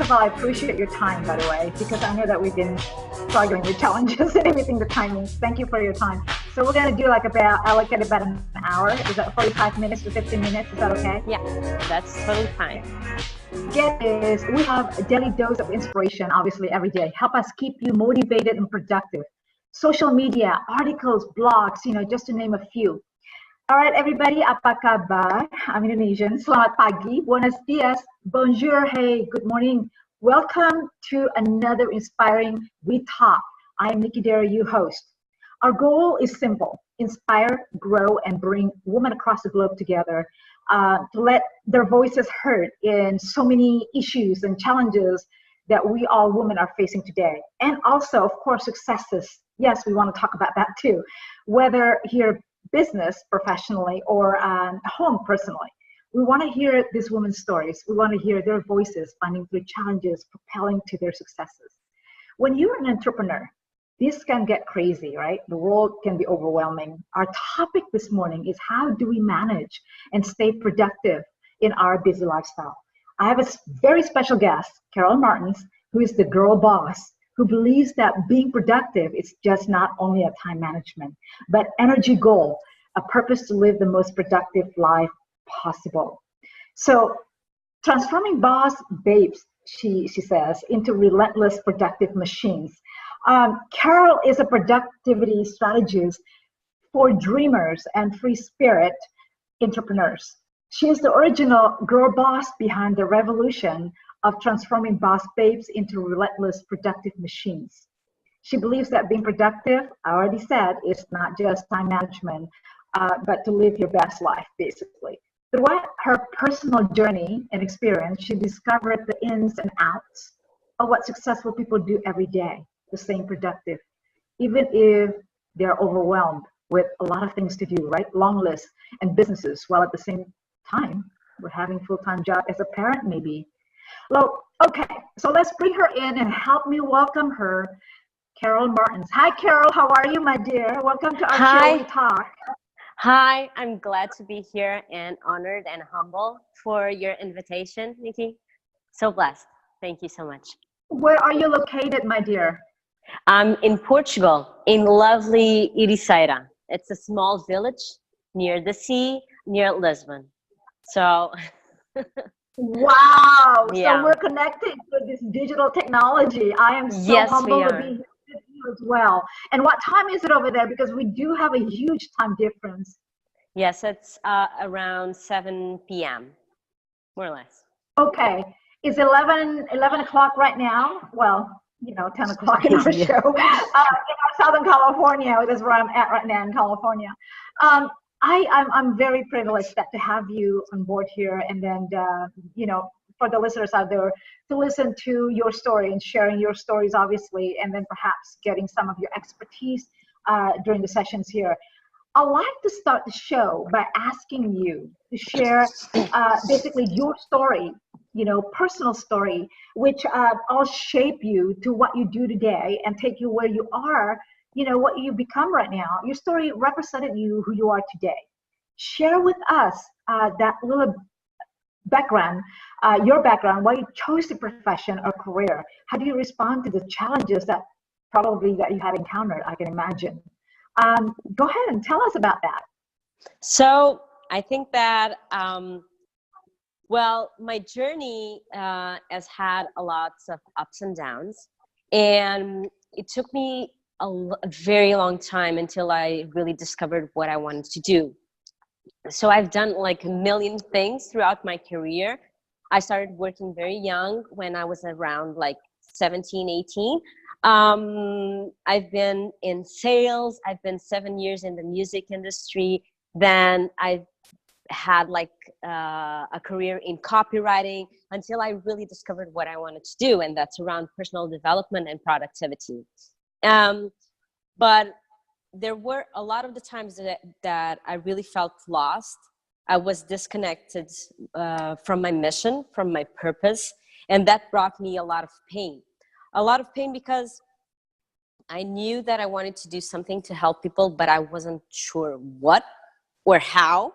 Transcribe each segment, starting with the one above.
of all, I appreciate your time, by the way, because I know that we've been struggling with challenges and everything, the timings. Thank you for your time. So we're going to do like allocate about an hour. Is that 45 minutes to 15 minutes? Is that okay? Yeah, that's totally fine. Get is we have a daily dose of inspiration, obviously, every day. Help us keep you motivated and productive. Social media, articles, blogs, just to name a few. All right, everybody, apa kabar? I'm Indonesian. Selamat pagi, buenos dias, bonjour, hey, good morning. Welcome to another inspiring We Talk. I am NickyDare, your host. Our goal is simple: inspire, grow, and bring women across the globe together to let their voices heard in so many issues and challenges that we all women are facing today. And also, of course, successes. Yes, we want to talk about that too. Whether here business professionally or home personally. We want to hear these women's stories. We want to hear their voices, finding through challenges, propelling to their successes. When you're an entrepreneur, this can get crazy, right? The world can be overwhelming. Our topic this morning is how do we manage and stay productive in our busy lifestyle? I have a very special guest, Carol Martins, who is the girl boss, who believes that being productive is just not only a time management, but energy goal, a purpose to live the most productive life possible. So transforming boss babes, she says, into relentless productive machines. Carol is a productivity strategist for dreamers and free spirit entrepreneurs. She is the original girl boss behind the revolution of transforming boss babes into relentless productive machines. She believes that being productive, I already said, is not just time management, but to live your best life, basically. Throughout her personal journey and experience, she discovered the ins and outs of what successful people do every day to stay productive, even if they're overwhelmed with a lot of things to do, right? Long lists and businesses, while at the same time, we're having full-time job as a parent, maybe. Well, okay, so let's bring her in and help me welcome her, Carol Martins. Hi, Carol. How are you, my dear? Welcome to our show, We Talk. Hi, I'm glad to be here and honored and humble for your invitation, Nikki. So blessed. Thank you so much. Where are you located, my dear? I'm in Portugal, in lovely Ericeira. It's a small village near the sea, near Lisbon. So... Wow! Yeah. So we're connected to this digital technology. I am so humbled to be here with you as well. And what time is it over there? Because we do have a huge time difference. Yes, it's around 7 p.m., more or less. Okay. It's 11 o'clock right now. Well, 10 o'clock in our show. In our Southern California, that's where I'm at right now in California. I'm very privileged to have you on board here, and then for the listeners out there to listen to your story and sharing your stories, obviously, and then perhaps getting some of your expertise during the sessions here. I'd like to start the show by asking you to share basically your story, personal story, which all shape you to what you do today and take you where you are. What you become right now. Your story represented you, who you are today. Share with us that little background, your background, why you chose the profession or career. How do you respond to the challenges that you had encountered, I can imagine. Go ahead and tell us about that. So I think that, my journey has had a lot of ups and downs, and it took me a very long time until I really discovered what I wanted to do. So I've done like a million things throughout my career. I started working very young when I was around like 17, 18. I've been in sales. I've been 7 years in the music industry. Then I've had like a career in copywriting until I really discovered what I wanted to do. And that's around personal development and productivity. But there were a lot of the times that I really felt lost. I was disconnected from my mission, from my purpose, and that brought me a lot of pain. A lot of pain because I knew that I wanted to do something to help people, but I wasn't sure what or how.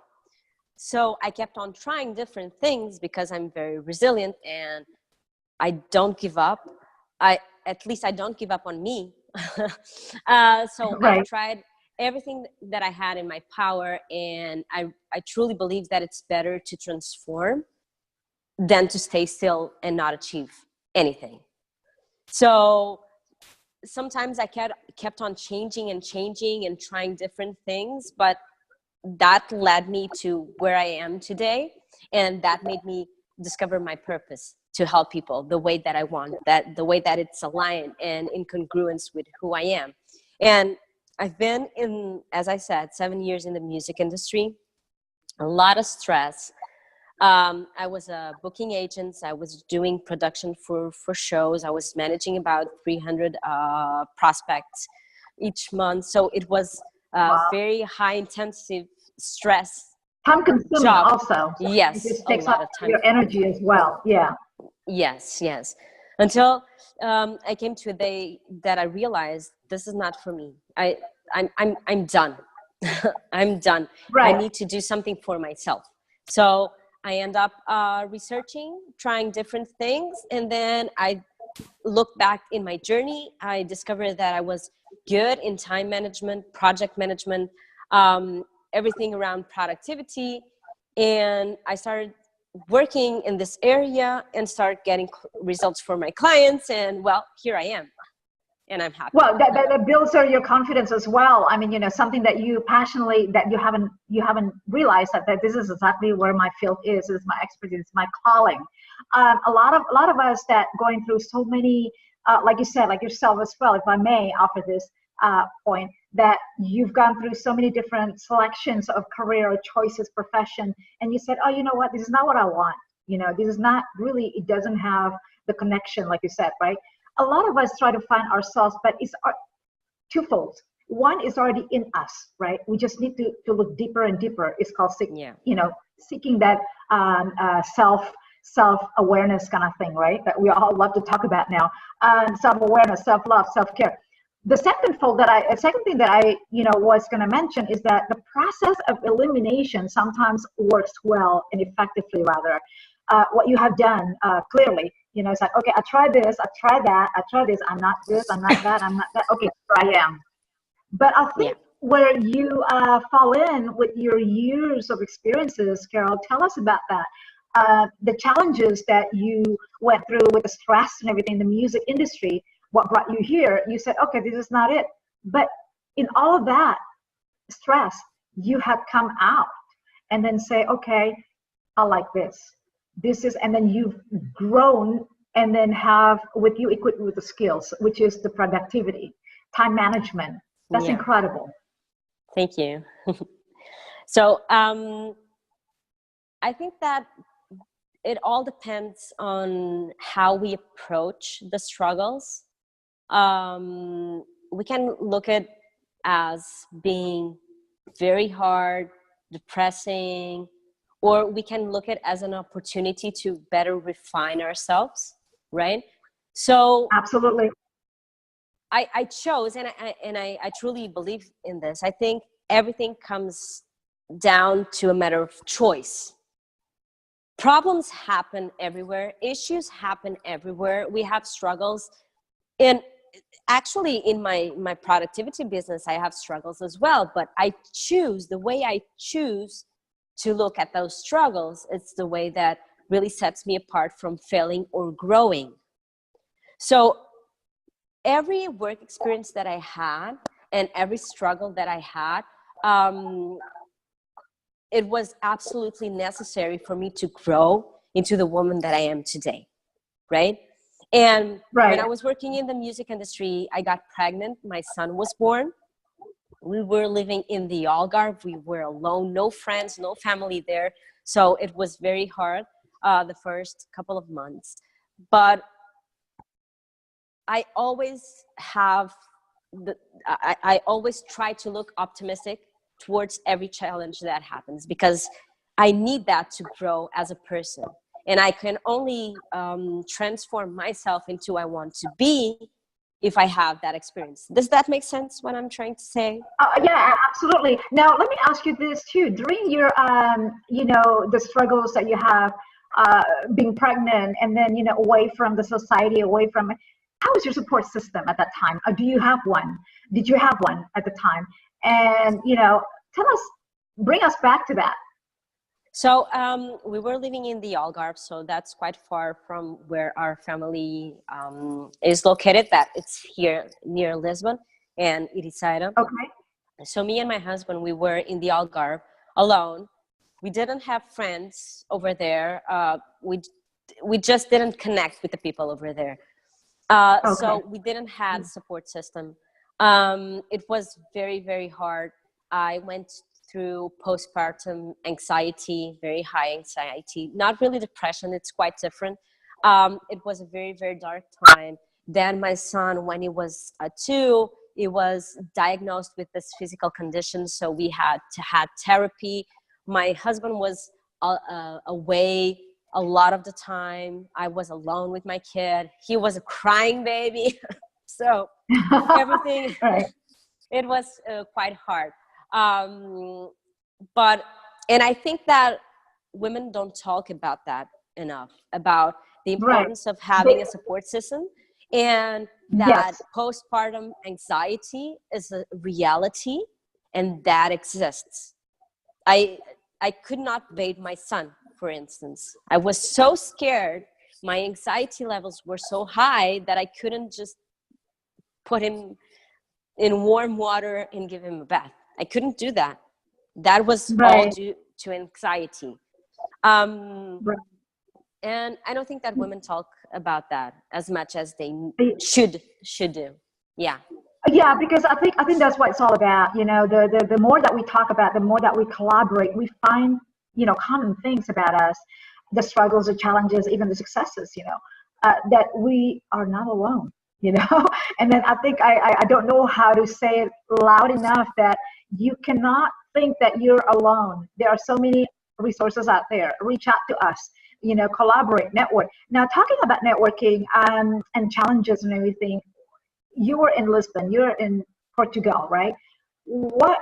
So I kept on trying different things because I'm very resilient, and I don't give up. At least I don't give up on me. So I've Right. tried everything that I had in my power, and I truly believe that it's better to transform than to stay still and not achieve anything. So sometimes I kept on changing and trying different things, but that led me to where I am today, and that made me discover my purpose to help people the way that I want, that the way that it's aligned and in congruence with who I am. And I've been in, as I said, 7 years in the music industry, a lot of stress. I was a booking agent. I was doing production for shows. I was managing about 300 prospects each month. So it was Wow. very high intensive stress Time consuming job. also. So it Yes, just a takes lot up of time. your energy as well. Yeah. Yes. Until I came to a day that I realized this is not for me. I'm done. I'm done. I Right. need to do something for myself. So I end up researching, trying different things, and then I look back in my journey. I discovered that I was good in time management, project management, everything around productivity, and I started working in this area and start getting results for my clients, and well, here I am, and I'm happy. Well, that builds your confidence as well. I mean, something that you passionately, that you haven't realized that this is exactly where my field is. This is my expertise, it's my calling. A lot of us that going through so many, like you said, like yourself as well. If I may offer this point, that you've gone through so many different selections of career or choices, profession, and you said, oh, you know what, this is not what I want. This is not really. It doesn't have the connection, like you said, right? A lot of us try to find ourselves, but it's twofold. One is already in us, right? We just need to look deeper and deeper. It's called Yeah. seeking that self-awareness kind of thing, right? That we all love to talk about now. Self-awareness, self-love, self-care. The second thing that I was going to mention is that the process of elimination sometimes works well and effectively, rather. What you have done clearly, it's like, okay, I tried this, I tried that, I tried this, I'm not this, I'm not that, I'm not that. Okay, here I am. But I think where you fall in with your years of experiences, Carol, tell us about that. The challenges that you went through with the stress and everything, the music industry, what brought you here, you said, okay, this is not it. But in all of that stress, you had come out and then say, okay, I like this. This is, and then you've grown and then have with you equipped with the skills, which is the productivity, time management. That's incredible. Thank you. So I think that it all depends on how we approach the struggles. We can look at as being very hard, depressing, or we can look at as an opportunity to better refine ourselves, right? So absolutely, I chose, and I truly believe in this. I think everything comes down to a matter of choice. Problems happen everywhere. Issues happen everywhere. We have struggles. And actually, in my productivity business, I have struggles as well. But I choose, the way I choose to look at those struggles, it's the way that really sets me apart from failing or growing. So every work experience that I had and every struggle that I had, it was absolutely necessary for me to grow into the woman that I am today, right? And when I was working in the music industry, I got pregnant. My son was born. We were living in the Algarve. We were alone, no friends, no family there. So it was very hard the first couple of months. But I always I always try to look optimistic towards every challenge that happens, because I need that to grow as a person. And I can only transform myself into who I want to be if I have that experience. Does that make sense, what I'm trying to say? Yeah, absolutely. Now, let me ask you this too. During your, the struggles that you have, being pregnant, and then, away from the society, away from, how was your support system at that time? Or do you have one? Did you have one at the time? And, tell us, bring us back to that. So we were living in the Algarve, so that's quite far from where our family is located. That it's here near Lisbon and Ericeira. Okay. So me and my husband, we were in the Algarve alone. We didn't have friends over there. We just didn't connect with the people over there. Okay. So we didn't have a support system. It was very, very hard. I went through postpartum anxiety, very high anxiety, not really depression, it's quite different. It was a very, very dark time. Then my son, when he was 2, he was diagnosed with this physical condition, so we had to have therapy. My husband was away a lot of the time. I was alone with my kid. He was a crying baby. So everything, Right. It was quite hard. And I think that women don't talk about that enough, about the importance of having a support system, and that postpartum anxiety is a reality and that exists. I could not bathe my son, for instance. I was so scared. My anxiety levels were so high that I couldn't just put him in warm water and give him a bath. I couldn't do that. That was all due to anxiety. And I don't think that women talk about that as much as they should do. Yeah. Yeah, because I think that's what it's all about. The more that we talk about, the more that we collaborate, we find, common things about us, the struggles, the challenges, even the successes, that we are not alone, And then I think I don't know how to say it loud enough that you cannot think that you're alone. There are so many resources out there. Reach out to us, collaborate, network. Now, talking about networking and challenges and everything, you were in Lisbon, you're in Portugal, right? What,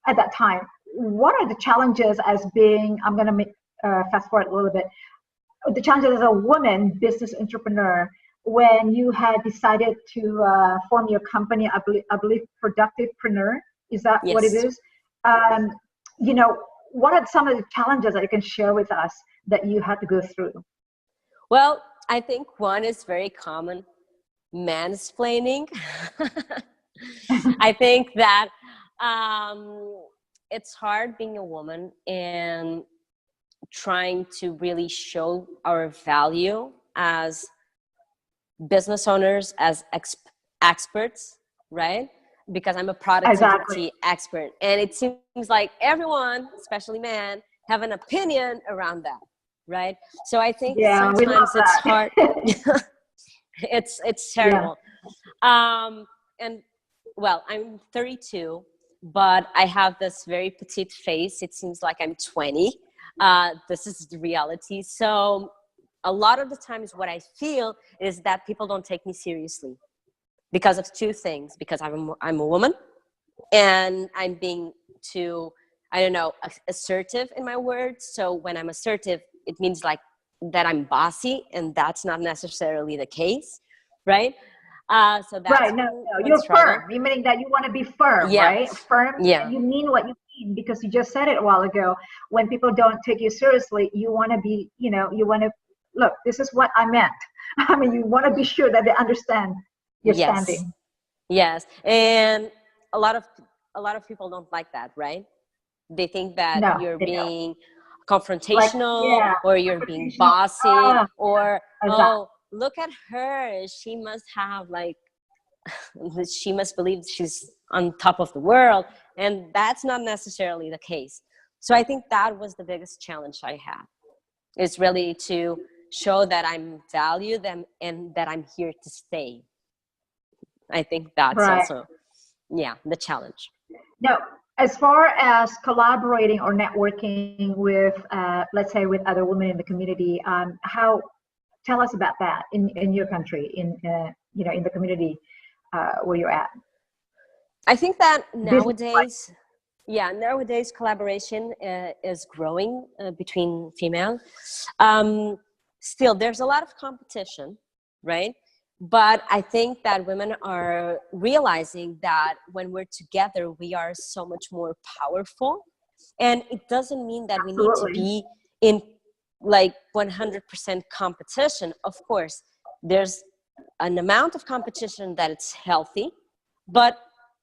at that time, what are the challenges as being, I'm going to fast forward a little bit, the challenges as a woman business entrepreneur when you had decided to form your company, I believe Productivepreneur, is that what it is? What are some of the challenges that you can share with us that you had to go through? Well, I think one is very common, mansplaining. I think that it's hard being a woman and trying to really show our value as business owners, as experts, right? Because I'm a productivity expert, and it seems like everyone, especially men, have an opinion around that, right? So I think sometimes it's hard. It's terrible. And well, I'm 32, but I have this very petite face. It seems like I'm 20. This is the reality. So a lot of the times what I feel is that people don't take me seriously because of 2 things. Because I'm a woman, and I'm being too, assertive in my words. So when I'm assertive, it means like that I'm bossy, and that's not necessarily the case, right? So that's right. No, you're firm. You meaning that you want to be firm, right? Firm. Yeah. You mean what you mean, because you just said it a while ago. When people don't take you seriously, you want to be, you want to look. This is what I meant. I mean, you want to be sure that they understand your standing. Yes, and a lot of people don't like that, right? They think that you're being confrontational, or you're being bossy, or look at her, she must have she must believe she's on top of the world, and that's not necessarily the case. So I think that was the biggest challenge I had, is really to show that I'm valued and that I'm here to stay. I think that's also the challenge. Now, as far as collaborating or networking with, let's say, with other women in the community, tell us about that in your country, in the community where you're at. I think that nowadays, Yeah, nowadays collaboration is growing between female. Still, there's a lot of competition, right? But I think that women are realizing that when we're together, we are so much more powerful. And it doesn't mean that we need to Absolutely. be in like 100% competition. Of course, there's an amount of competition that it's healthy, but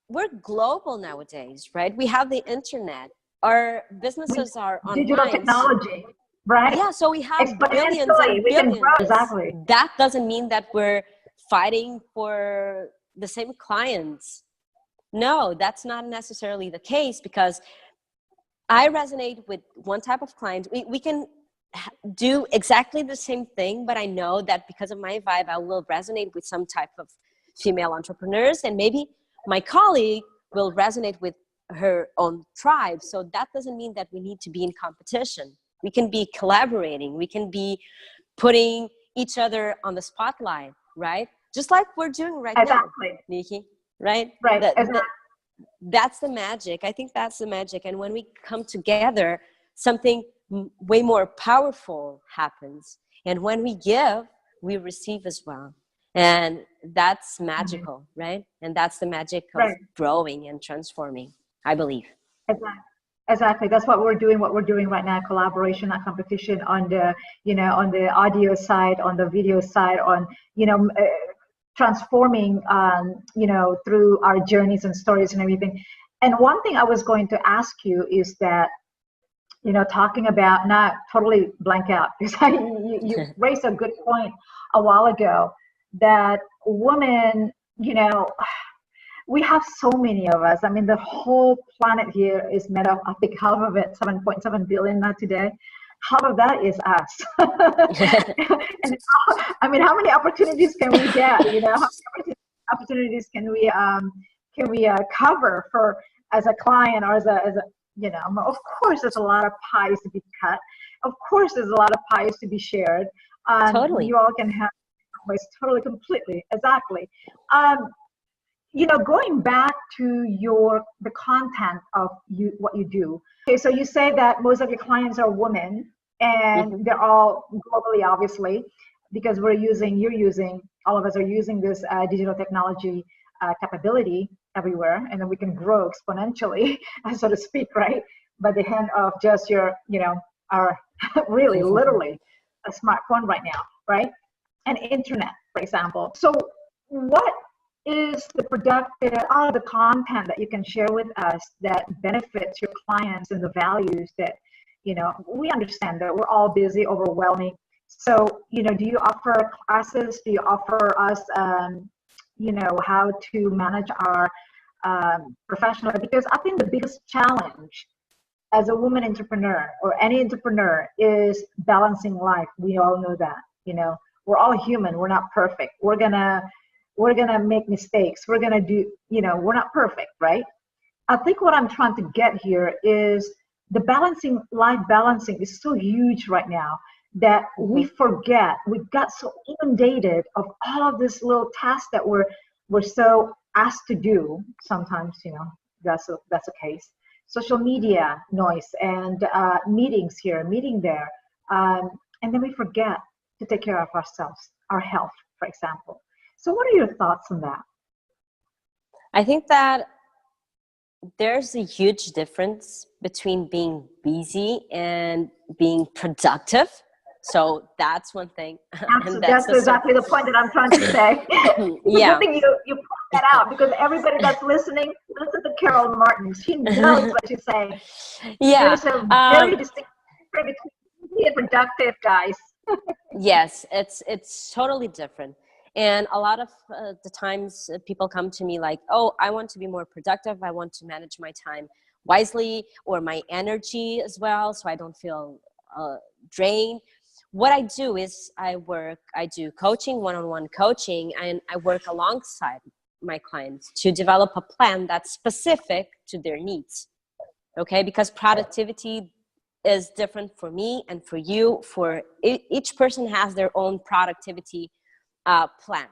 we're global nowadays, right? We have the internet. Our businesses are Digital online. technology, right? Yeah, so we have billions and Exponentially, we can grow. billions. Exactly. That doesn't mean that we're fighting for the same clients. No, that's not necessarily the case, because I resonate with one type of client. We can do exactly the same thing, but I know that because of my vibe, I will resonate with some type of female entrepreneurs, and maybe my colleague will resonate with her own tribe. So that doesn't mean that we need to be in competition. We can be collaborating. We can be putting each other on the spotlight, right? Just like we're doing right Exactly. now, Nikki, right? Right. Exactly. That's the magic. I think that's the magic. And when we come together, something way more powerful happens. And when we give, we receive as well. And that's magical, right? And that's the magic of growing and transforming, I believe. Exactly. Exactly. That's what we're doing. What we're doing right now: collaboration, not competition. On the, on the audio side, on the video side, on, transforming, through our journeys and stories and everything. And one thing I was going to ask you is that, talking about, not totally blank out, because you raised a good point a while ago, that women, we have so many of us. I mean, the whole planet here is made of, I think half of it, 7.7 billion now today. Half of that is us. And I mean, how many opportunities can we get? How many opportunities can we cover for, as a client, or as a of course, there's a lot of pies to be cut. Of course, there's a lot of pies to be shared. Totally. You all can have ways, totally, completely, exactly. Going back to the content of what you do. Okay, so you say that most of your clients are women, and they're all globally, obviously, because all of us are using this digital technology capability everywhere, and then we can grow exponentially, so to speak, right? By the hand of just our really, literally, a smartphone right now, right? And internet, for example. So what is the the content that you can share with us that benefits your clients, and the values that, we understand that we're all busy, overwhelming. So, do you offer classes? Do you offer us, how to manage our professional? Because I think the biggest challenge as a woman entrepreneur, or any entrepreneur, is balancing life. We all know that, we're all human. We're not perfect. We're gonna make mistakes. We're gonna do, we're not perfect, right? I think what I'm trying to get here is the life balancing is so huge right now that we forget. We got so inundated of all of this little tasks that we're so asked to do. Sometimes, that's the case. Social media noise, and meetings here, meeting there, and then we forget to take care of ourselves, our health, for example. So what are your thoughts on that? I think that there's a huge difference between being busy and being productive. So that's one thing. And that's exactly the point that I'm trying to say. Yeah. Good thing you point that out, because everybody that's listening, listen to Carol Martin. She knows what she's saying. Yeah. There's a very distinct difference between busy and productive, guys. Yes, it's totally different. And a lot of the times people come to me like, oh, I want to be more productive. I want to manage my time wisely, or my energy as well, so I don't feel drained. What I do is I do coaching, one-on-one coaching, and I work alongside my clients to develop a plan that's specific to their needs. Okay, because productivity is different for me and for you. Each person has their own productivity plan,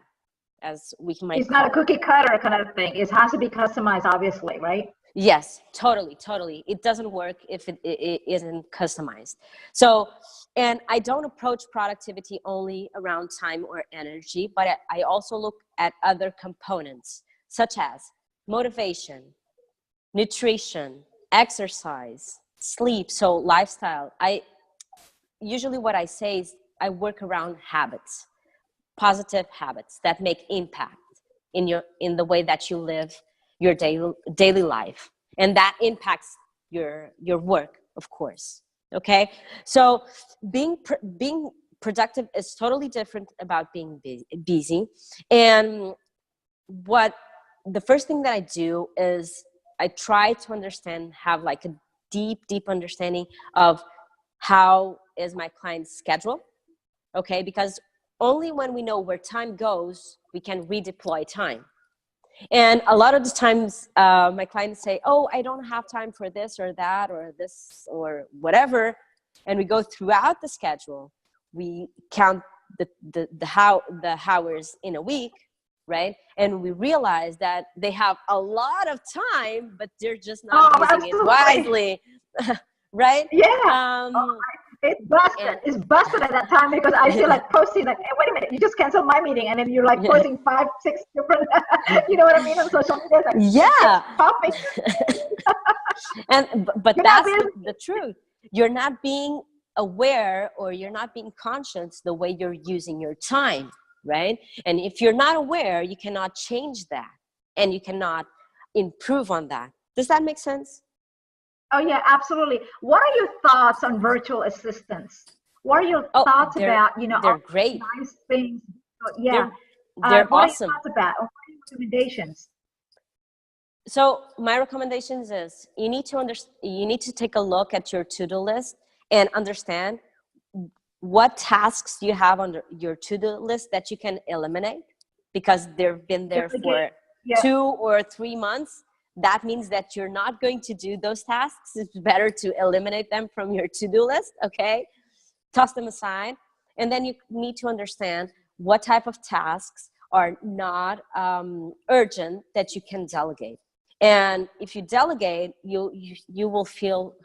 as we might It's not a cookie cutter kind of thing. It has to be customized, obviously, right? Yes, totally, totally. It doesn't work if it isn't customized. So, and I don't approach productivity only around time or energy, but I also look at other components such as motivation, nutrition, exercise, sleep, so lifestyle. I usually what I say is I work around habits, positive habits that make impact in the way that you live your daily life, and that impacts your work, of course. Okay, so being productive is totally different about being busy. And what the first thing that I do is I try to understand, have like a deep understanding of how is my client's schedule. Okay, because only when we know where time goes, we can redeploy time. And a lot of the times my clients say, oh, I don't have time for this or that or this or whatever. And we go throughout the schedule, we count the hours in a week, right? And we realize that they have a lot of time, but they're just not using it wisely. Right? Yeah. It's busted. It's busted at that time because I feel like posting like, hey, wait a minute, you just canceled my meeting, and then you're like posting 5, 6 different, you know what I mean, on social media. Like, yeah. Topics. but that's the truth. You're not being aware, or you're not being conscious the way you're using your time, right? And if you're not aware, you cannot change that, and you cannot improve on that. Does that make sense? Oh yeah, absolutely. What are your thoughts on virtual assistants? What are your thoughts about, they're great. Nice things? Yeah. They're what awesome. are your thoughts about, or what are your recommendations? So my recommendations is you need to take a look at your to-do list and understand what tasks you have on your to-do list that you can eliminate, because they've been there for 2 or 3 months. That means that you're not going to do those tasks. It's better to eliminate them from your to-do list, okay? Toss them aside. And then you need to understand what type of tasks are not urgent that you can delegate. And if you delegate, you will feel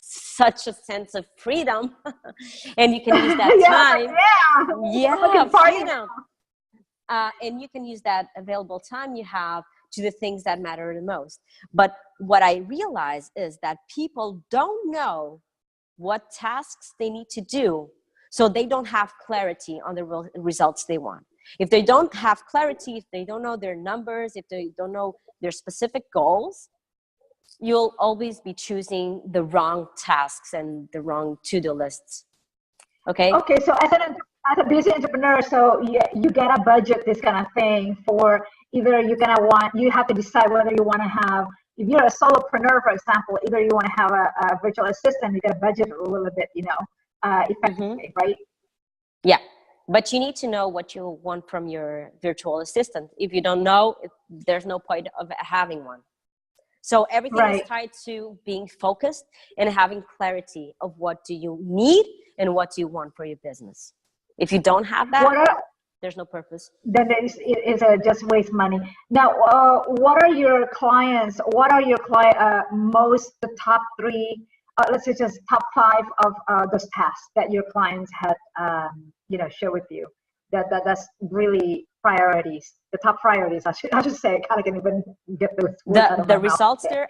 such a sense of freedom and you can use that time. Freedom. And you can use that available time you have to the things that matter the most. But what I realize is that people don't know what tasks they need to do, so they don't have clarity on the results they want. If they don't have clarity, if they don't know their numbers, if they don't know their specific goals, you'll always be choosing the wrong tasks and the wrong to-do lists. Okay, so as a busy entrepreneur, so you get a budget, this kind of thing, for either you have to decide whether you want to have, if you're a solopreneur, for example, either you want to have a virtual assistant, you got to budget a little bit, effectively, right? Yeah, but you need to know what you want from your virtual assistant. If you don't know, there's no point of having one. So everything is tied to being focused and having clarity of what do you need and what do you want for your business. If you don't have that, there's no purpose. Then it's just waste money. Now, what are your clients? The top 3? Let's say just top 5 of those tasks that your clients had, share with you. That's really priorities. The top priorities, I should say. I can't even get those. The results there.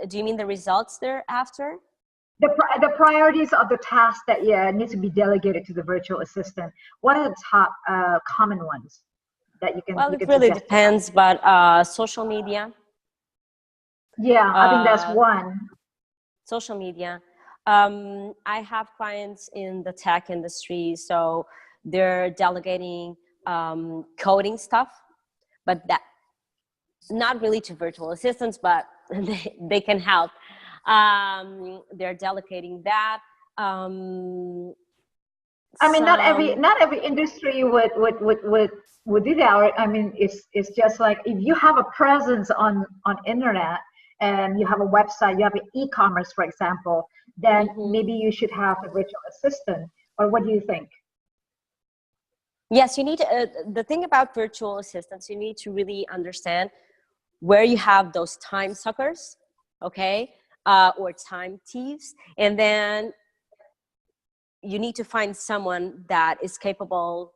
Do you mean the results there after? The priorities of the tasks that need to be delegated to the virtual assistant. What are the top common ones that you can? Well, it really depends, but social media. Yeah, I think that's one. Social media. I have clients in the tech industry, so they're delegating coding stuff, but that not really to virtual assistants, but they can help. They're delegating that. I mean, not every industry would do that. I mean, it's just like if you have a presence on internet and you have a website, you have an e-commerce, for example, then maybe you should have a virtual assistant. Or what do you think? Yes, you need to, the thing about virtual assistants, you need to really understand where you have those time suckers. okay? Or time thieves. And then you need to find someone that is capable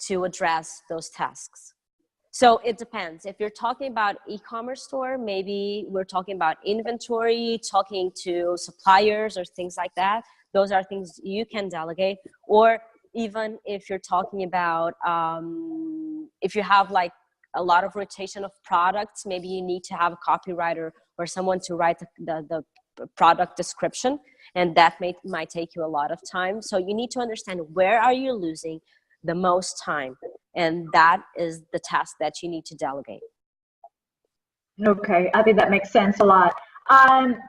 to address those tasks. So it depends. If you're talking about e-commerce store, maybe we're talking about inventory, talking to suppliers or things like that. Those are things you can delegate. Or even if you're talking about, if you have like a lot of rotation of products, maybe you need to have a copywriter or someone to write the product description, and that might take you a lot of time. So you need to understand, where are you losing the most time? And that is the task that you need to delegate. Okay, I think that makes sense a lot.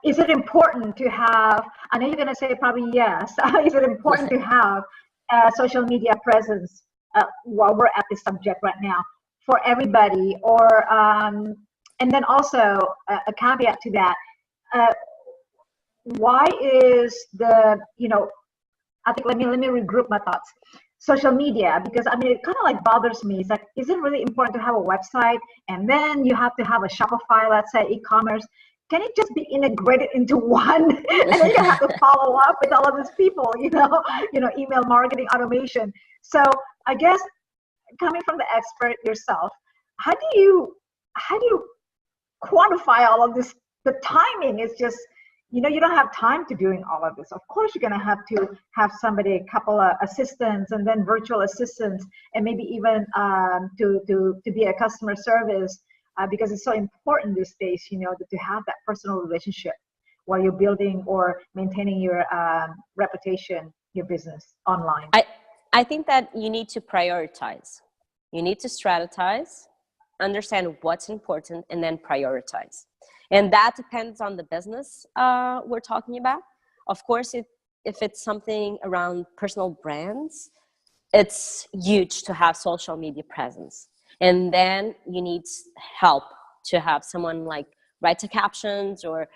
Is it important to have, I know you're going to say probably yes, is it important to have a social media presence, while we're at this subject right now, for everybody? Or, and then also a caveat to that, why is the, I think, let me regroup my thoughts. Social media, because I mean, it kind of like bothers me. It's like, is it really important to have a website, and then you have to have a Shopify, let's say e-commerce? Can it just be integrated into one, and then you have to follow up with all of these people, email marketing, automation? So I guess, coming from the expert yourself, how do you quantify all of this? The timing is just, you don't have time to doing all of this. Of course, you're going to have somebody, a couple of assistants, and then virtual assistants, and maybe even to be a customer service, because it's so important these days, to have that personal relationship while you're building or maintaining your reputation, your business online. I think that you need to prioritize. You need to strategize, understand what's important, and then prioritize. And that depends on the business we're talking about. Of course, if it's something around personal brands, it's huge to have social media presence. And then you need help to have someone like write the captions, or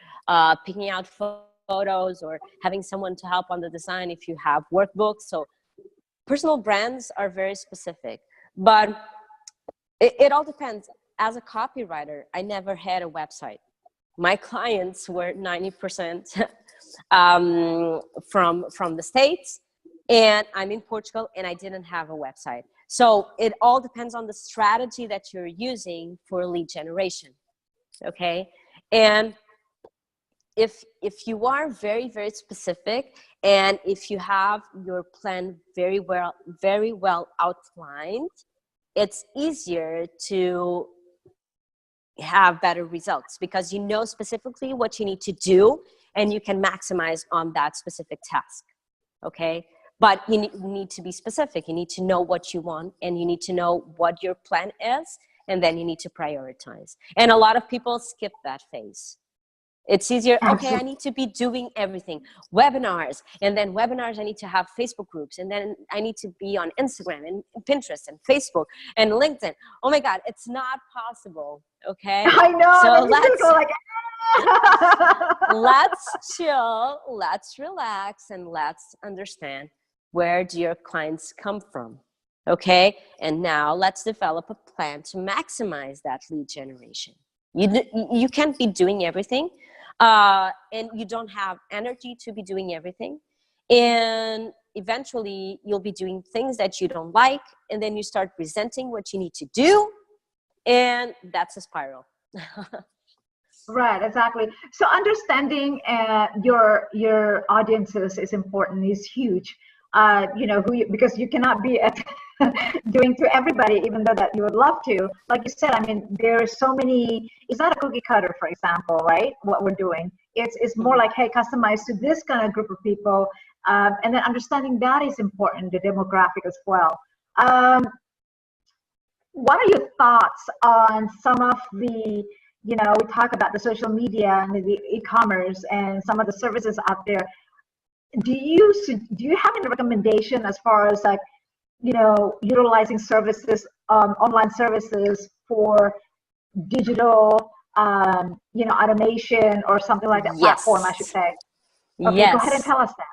picking out photos, or having someone to help on the design if you have workbooks. So personal brands are very specific, but it all depends. As a copywriter, I never had a website. My clients were 90% from the States, and I'm in Portugal, and I didn't have a website. So it all depends on the strategy that you're using for lead generation, okay? And if you are very, very specific, and if you have your plan very well outlined, it's easier to have better results, because you know specifically what you need to do, and you can maximize on that specific task, okay? But you need to be specific. You need to know what you want, and you need to know what your plan is, and then you need to prioritize. And a lot of people skip that phase. It's easier, okay, I need to be doing everything. Webinars, and then webinars, I need to have Facebook groups, and then I need to be on Instagram and Pinterest and Facebook and LinkedIn. Oh my God, it's not possible, okay? I know. So let's chill, let's relax, and let's understand, where do your clients come from, okay? And now let's develop a plan to maximize that lead generation. You can't be doing everything. And you don't have energy to be doing everything, and eventually you'll be doing things that you don't like, and then you start resenting what you need to do, and that's a spiral. Right, exactly. So understanding your audiences is important, is huge. Because you cannot be doing to everybody, even though that you would love to. Like you said, I mean, there's so many. It's not a cookie cutter, for example, right? What we're doing, it's more like, hey, customized to this kind of group of people, and then understanding that is important, the demographic as well. What are your thoughts on some of the, we talk about the social media and the e-commerce and some of the services out there? Do you have any recommendation as far as, like, utilizing services, online services for digital, automation, or something like that? Yes. Platform, I should say. Okay, yes. Go ahead and tell us that.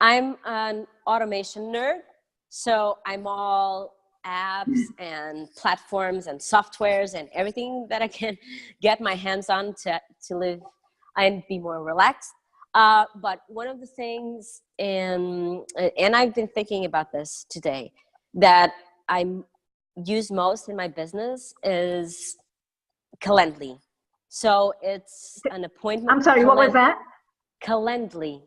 I'm an automation nerd, so I'm all apps and platforms and softwares and everything that I can get my hands on to live and be more relaxed. But one of the things, and I've been thinking about this today, that I use most in my business is Calendly. So it's an appointment. I'm sorry, what was that? Calendly.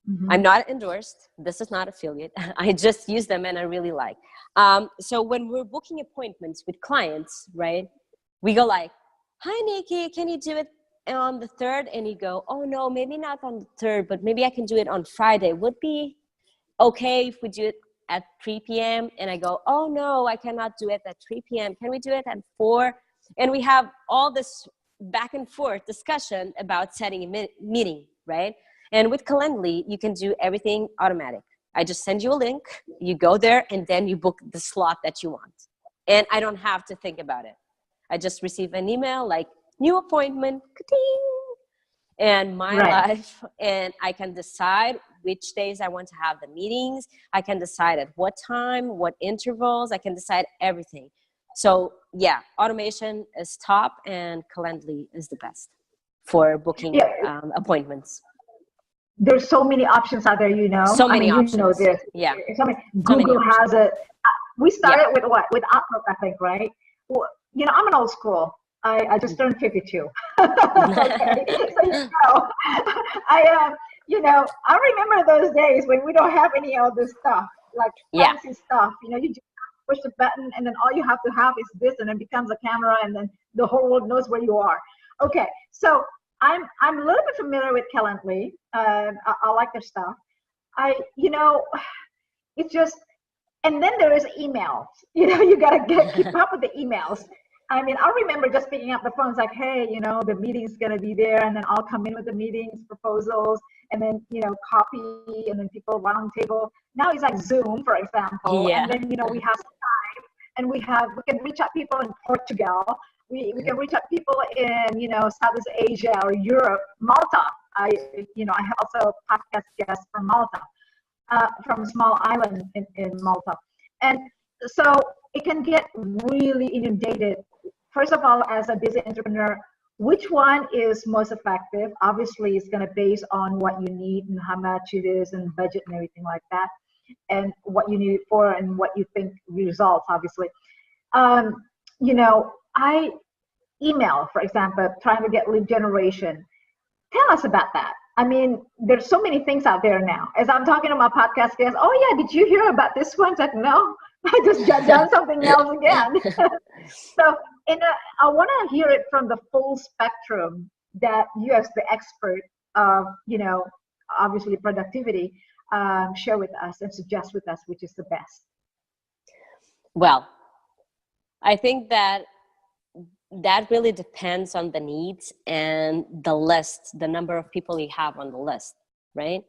Mm-hmm. I'm not endorsed. This is not affiliate. I just use them and I really like. So when we're booking appointments with clients, right, we go like, "Hi, Nikki, can you do it on the 3rd?" And you go, "Oh no, maybe not on the 3rd, but maybe I can do it on Friday. Would be okay if we do it at 3 p.m. And I go, "Oh no, I cannot do it at 3 p.m. Can we do it at 4? And we have all this back and forth discussion about setting a meeting, right? And with Calendly, you can do everything automatic. I just send you a link, you go there, and then you book the slot that you want. And I don't have to think about it. I just receive an email like, "New appointment, ka-ting," and my life, and I can decide which days I want to have the meetings. I can decide at what time, what intervals. I can decide everything. So yeah, automation is top, and Calendly is the best for booking appointments. There's so many options out there, you know. So many options. You know this. Yeah. Google has it. We started with what? With Outlook, I think, right? Well, you know, I'm an old school. I just turned 52. Okay, so you know, you know, I remember those days when we don't have any of this stuff, like fancy stuff. You know, you just push the button, and then all you have to have is this, and it becomes a camera, and then the whole world knows where you are. Okay, so I'm a little bit familiar with Calendly. I like their stuff. You know, it's just, and then there is emails. You know, you gotta keep up with the emails. I mean, I remember just picking up the phone. It's like, "Hey, you know, the meeting's gonna be there," and then I'll come in with the meetings proposals, and then, you know, copy, and then people round table. Now it's like Zoom, for example, and then, you know, we have Skype, and we can reach out people in Portugal. We can reach out people in, you know, Southeast Asia or Europe, Malta. I have also podcast guests from Malta, from a small island in Malta. And so it can get really inundated. First of all, as a busy entrepreneur, which one is most effective? Obviously, it's going to base on what you need and how much it is and budget and everything like that, and what you need it for and what you think results, obviously. You know, I email, for example, trying to get lead generation. Tell us about that. I mean, there's so many things out there now. As I'm talking to my podcast guests, "Oh yeah, did you hear about this one?" It's like, "No, I just done something else again." So, I want to hear it from the full spectrum that you, as the expert of, you know, obviously productivity, share with us and suggest with us which is the best. Well, I think that really depends on the needs and the list, the number of people you have on the list, right?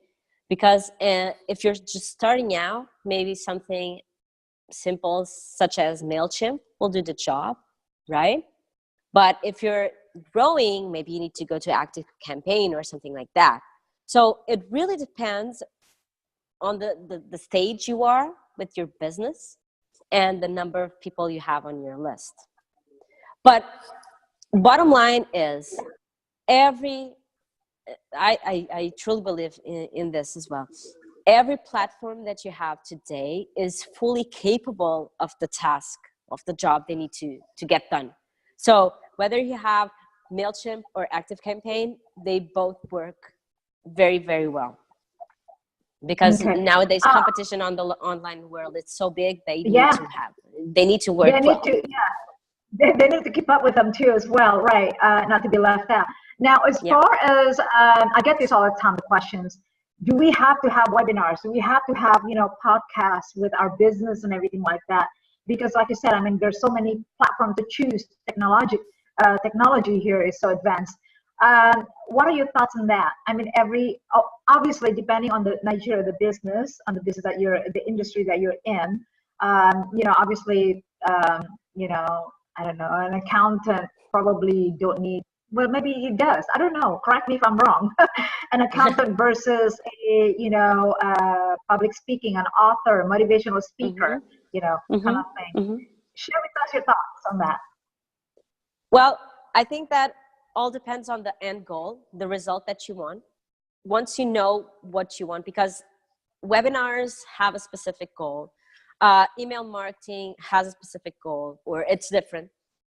Because if you're just starting out, maybe something simple such as MailChimp will do the job, right? But if you're growing, maybe you need to go to Active Campaign or something like that. So it really depends on the stage you are with your business and the number of people you have on your list. But bottom line is, I truly believe in this as well. Every platform that you have today is fully capable of the task, of the job they need to get done. So whether you have MailChimp or ActiveCampaign, they both work very, very well. Because nowadays competition on the online world, it's so big, they need to work well. They need to keep up with them too as well, right? Not to be left out. Now, as far as, I get this all the time, the questions, do we have to have webinars? Do we have to have, you know, podcasts with our business and everything like that? Because like I said, I mean, there's so many platforms to choose. Technology here is so advanced. What are your thoughts on that? I mean, obviously, depending on the nature of the business, the industry that you're in, you know, obviously, you know, I don't know, an accountant probably don't need, well, maybe it does. I don't know. Correct me if I'm wrong. An accountant versus a, you know, public speaking, an author, motivational speaker, you know, kind of thing. Share with us your thoughts on that. Well, I think that all depends on the end goal, the result that you want. Once you know what you want, because webinars have a specific goal, email marketing has a specific goal, or it's different.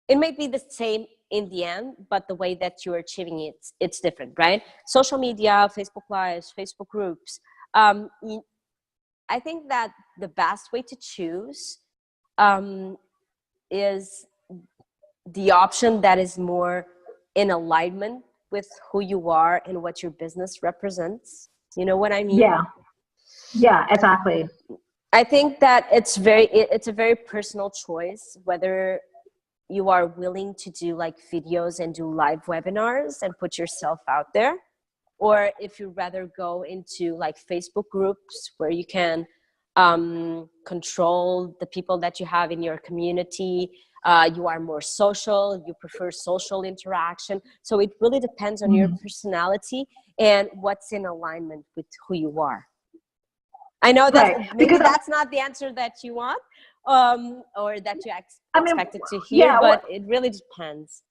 It may be the same in the end, but the way that you're achieving it, it's different, right? Social media, Facebook Lives, Facebook groups. I think that the best way to choose is the option that is more in alignment with who you are and what your business represents. You know what I mean? Yeah, exactly. I think that it's a very personal choice whether you are willing to do like videos and do live webinars and put yourself out there, or if you rather go into like Facebook groups where you can control the people that you have in your community. You are more social, you prefer social interaction. So it really depends on your personality and what's in alignment with who you are. I know that maybe that's not the answer that you want, or that you expected to hear, but it really depends.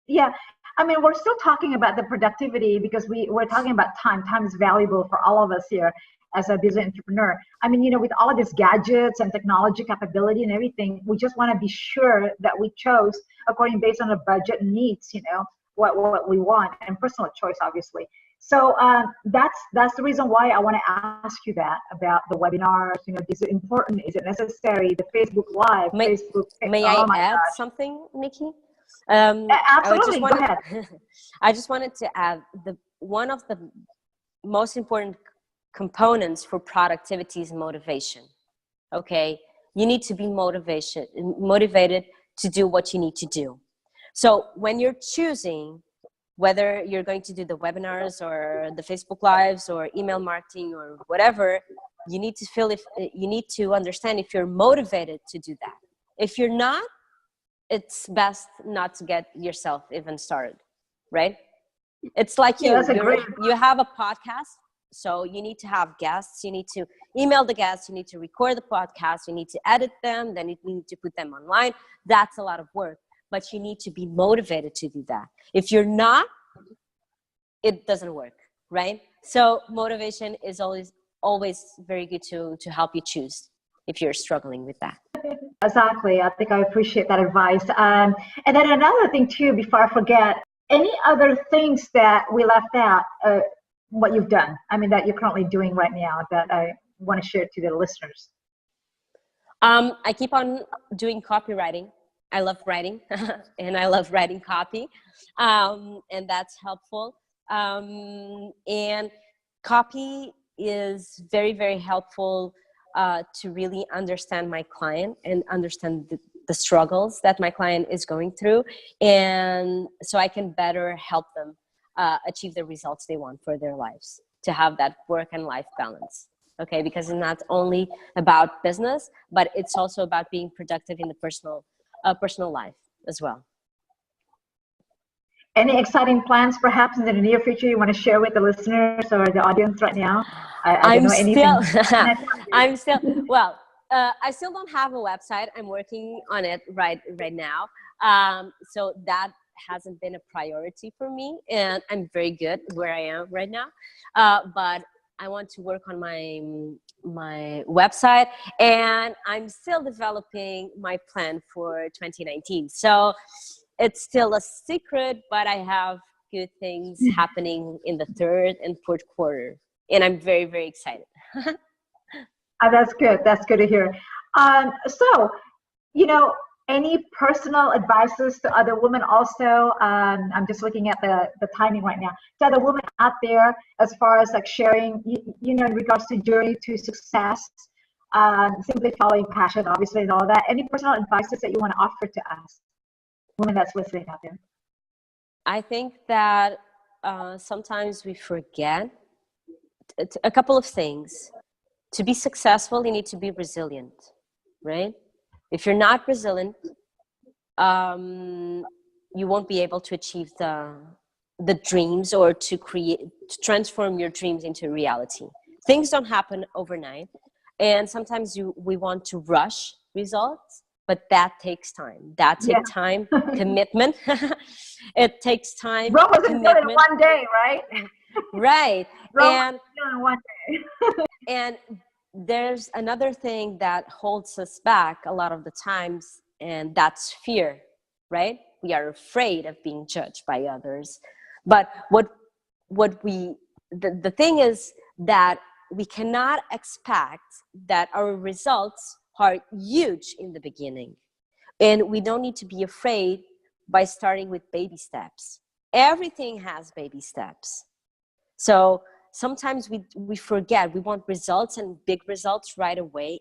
Yeah, I mean, we're still talking about the productivity because we're talking about time. Time is valuable for all of us here as a business entrepreneur. I mean, you know, with all of these gadgets and technology capability and everything, we just want to be sure that we chose according based on the budget and needs, you know, what we want, and personal choice, obviously. So that's the reason why I want to ask you that about the webinars. You know, is it important? Is it necessary? The Facebook Live, May I add something, Nikki? Absolutely. Go ahead. I just wanted to add one of the most important components for productivity is motivation. Okay, you need to be motivated to do what you need to do. So when you're choosing whether you're going to do the webinars or the Facebook Lives or email marketing or whatever, you need to understand if you're motivated to do that. If you're not, it's best not to get yourself even started, right? It's like you have a podcast, so you need to have guests, you need to email the guests, you need to record the podcast, you need to edit them, then you need to put them online. That's a lot of work, but you need to be motivated to do that. If you're not, it doesn't work, right? So motivation is always very good to help you choose if you're struggling with that. Exactly. I think I appreciate that advice. And then another thing too, before I forget, any other things that we left out, what you've done, I mean, that you're currently doing right now that I want to share to the listeners? I keep on doing copywriting. I love writing and I love writing copy. And that's helpful. And copy is very, very helpful to really understand my client and understand the struggles that my client is going through. And so I can better help them achieve the results they want for their lives, to have that work and life balance. Okay, because it's not only about business, but it's also about being productive in the personal life as well. Any exciting plans perhaps in the near future you want to share with the listeners or the audience right now? I don't know anything. I still don't have a website. I'm working on it right now. So that hasn't been a priority for me, and I'm very good where I am right now. But I want to work on my website, and I'm still developing my plan for 2019. So it's still a secret, but I have good things happening in the third and fourth quarter, and I'm very, very excited. That's good. That's good to hear. So, you know, any personal advices to other women also? I'm just looking at the timing right now. To other women out there, as far as like sharing, you know, in regards to journey to success, simply following passion, obviously, and all that. Any personal advices that you want to offer to us, women that's listening out there? I think that sometimes we forget a couple of things. To be successful, you need to be resilient, right? If you're not resilient, you won't be able to achieve the dreams or to transform your dreams into reality. Things don't happen overnight, and sometimes we want to rush results, but that takes time. That takes time, commitment, It takes time, Rome wasn't built in commitment. one day, right? Right. Rome And wasn't built in one day. and there's another thing that holds us back a lot of the times, and that's fear, right? We are afraid of being judged by others. But the thing is that we cannot expect that our results are huge in the beginning. And we don't need to be afraid by starting with baby steps. Everything has baby steps. So sometimes we forget, we want results and big results right away.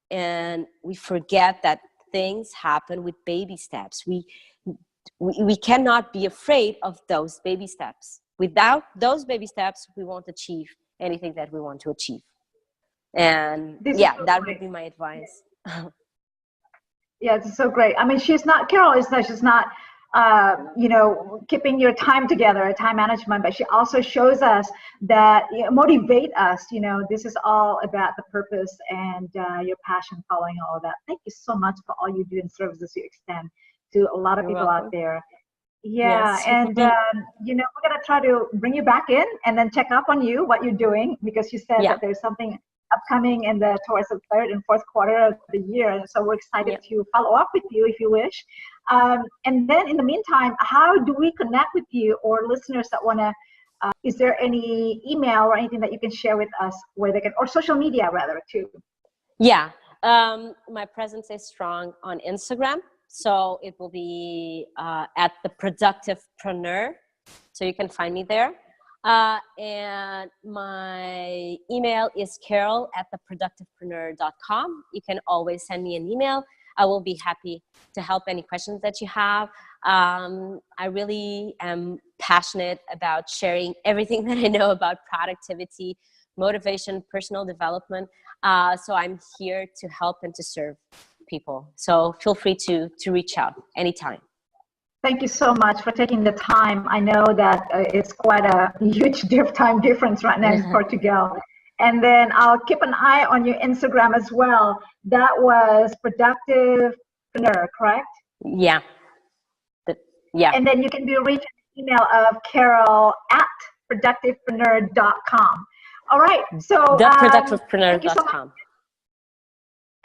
And we forget that things happen with baby steps. We cannot be afraid of those baby steps. Without those baby steps, we won't achieve anything that we want to achieve. And yeah, that would be my advice. Yeah, it's so great. I mean, Carol is not just not, keeping your time together, time management, but she also shows us that, motivate us, this is all about the purpose and your passion following all of that. Thank you so much for all you do and services you extend to a lot of You're people welcome. out there. Yeah, Yes. and we're gonna try to bring you back in and then check up on you, what you're doing, because you said that there's something upcoming towards the third and fourth quarter of the year, and so we're excited to follow up with you if you wish. And then in the meantime, how do we connect with you or listeners that want to? Is there any email or anything that you can share with us where they can, or social media rather too? Yeah, my presence is strong on Instagram. So it will be at The Productivepreneur. So you can find me there. And my email is carol@theproductivepreneur.com. You can always send me an email. I will be happy to help any questions that you have. I really am passionate about sharing everything that I know about productivity, motivation, personal development. So I'm here to help and to serve people. So feel free to reach out anytime. Thank you so much for taking the time. I know that it's quite a huge time difference right now in Portugal. And then I'll keep an eye on your Instagram as well. That was Productivepreneur, correct? Yeah. Yeah. And then you can be reached an email of carol@productivepreneur.com. All right. So theproductivepreneur.com.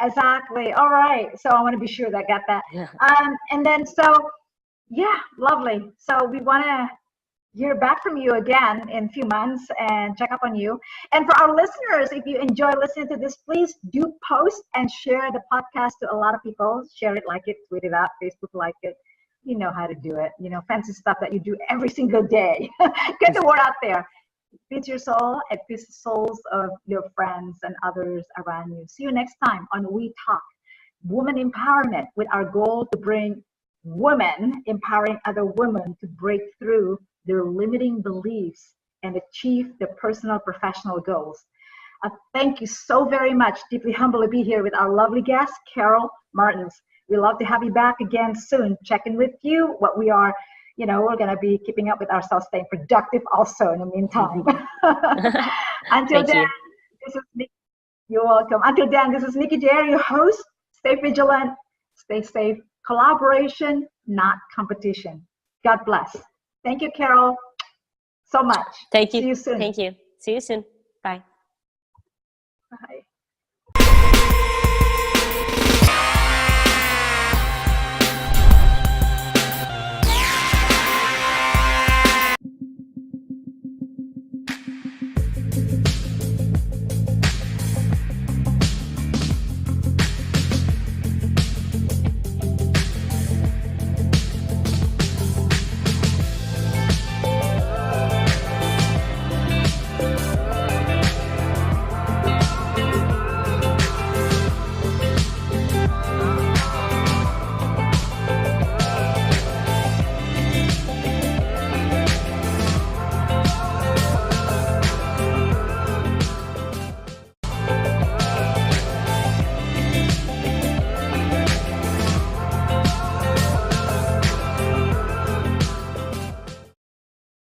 Exactly. All right. So I want to be sure that I got that. And then yeah, lovely. So we want to hear back from you again in a few months and check up on you. And for our listeners, if you enjoy listening to this, please do post and share the podcast to a lot of people. Share it, like it, tweet it out, Facebook like it. You know how to do it. Fancy stuff that you do every single day. Get the word out there. It feeds your soul. It feeds the souls of your friends and others around you. See you next time on We Talk Woman Empowerment, with our goal to bring women empowering other women to break through their limiting beliefs and achieve their personal professional goals. Thank you so very much. Deeply humbled to be here with our lovely guest, Carol Martins. We love to have you back again soon. Check in with you. What we are, we're going to be keeping up with ourselves, staying productive also in the meantime. Until then, this is Nick. You're welcome. Until then, this is NickyDare, your host. Stay vigilant, stay safe. Collaboration, not competition. God bless. Thank you, Carol, so much. Thank you. See you soon. Thank you. See you soon. Bye. Bye.